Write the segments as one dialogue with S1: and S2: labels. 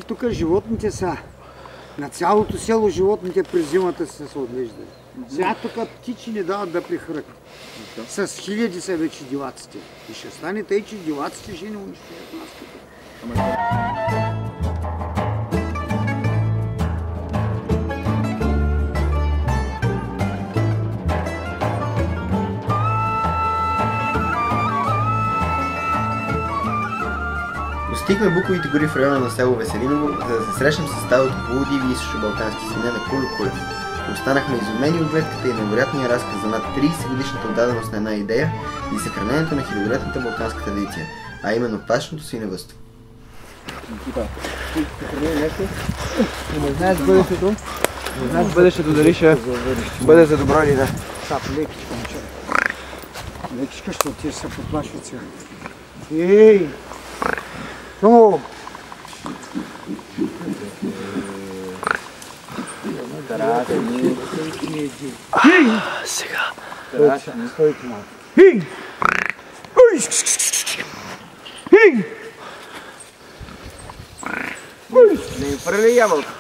S1: Тук животните са, на цялото село животните през зимата са се отглеждали. Сега тук птичи не дават да прехръкнат. С хиляди са вече диваците. И ще стане тъй, че диваците ще не унищожат нас тук.
S2: Достигме Буковите гори в района на село Веселиново, за да се срещнем с стадото плодиви източно-балкански свине на Кольо Колев. Останахме изумени от гледката и невероятния разказ за над 30 годишната отдаденост на една идея и съхранението на хилядолетната балканска традиция, а именно пасищното свиневъдство.
S3: Не знаеш бъдещето? Не знаеш бъдещето дали ще бъде за добро или не.
S1: Сап, лекичка, момче. Лекичка, ще отидеш се подплашват сега. Ей! Шумо!
S3: Сега.
S1: Стойте малко.
S3: Ей! Не ми прели ябълка.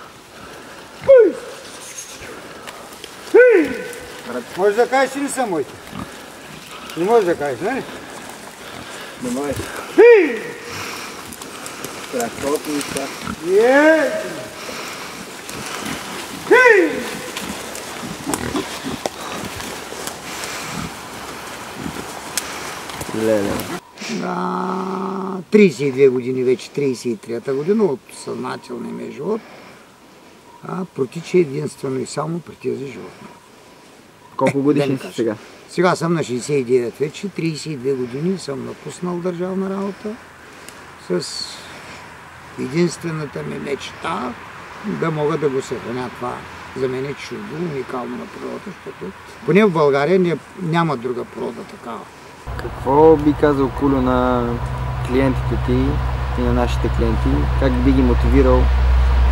S1: Можеш да кажеш или са моите? Не можеш да кажеш, нали?
S3: Не можеш. Страхотно и сега. Леле.
S1: На 32 години, вече 33-та година от съзнателния ми живот протича единствено и само при тези животни.
S3: Колко годишни си сега?
S1: Сега съм на 69 вече, 32 години съм напуснал държавна работа с единствената ми мечта да мога да го съхраня. Това за мен е чудо, уникално на природата, защото поне в България няма друга природа такава.
S3: Какво би казал Кольо на клиентите ти и на нашите клиенти? Как би ги мотивирал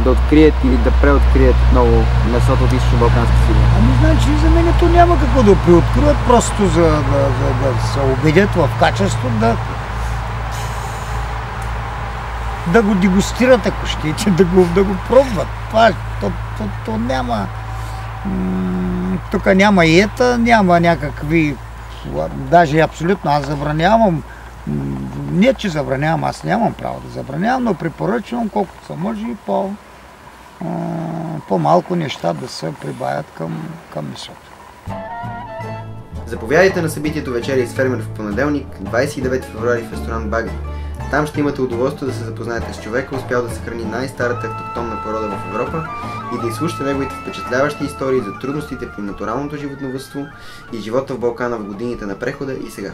S3: да открият или да преоткрият отново месото от източно-балкански свине?
S1: Ами значи за мен то няма какво да преоткриват, просто за да се убедят в качество, да го дегустират, ако щете, да го пробват. То няма... Тук няма иета, няма някакви... Даже абсолютно аз забранявам. Не, че забранявам, аз нямам право да забранявам, но препоръчвам колкото се може и по-малко неща да се прибавят към месото.
S2: Заповядайте на събитието Вечеря с фермер в понеделник, 29 февруари в ресторант Багри. Там ще имате удоволствие да се запознаете с човека, успял да съхрани най-старата автохтонна порода в Европа и да изслушате неговите впечатляващи истории за трудностите при натуралното животновъдство и живота в Балкана в годините на прехода и сега.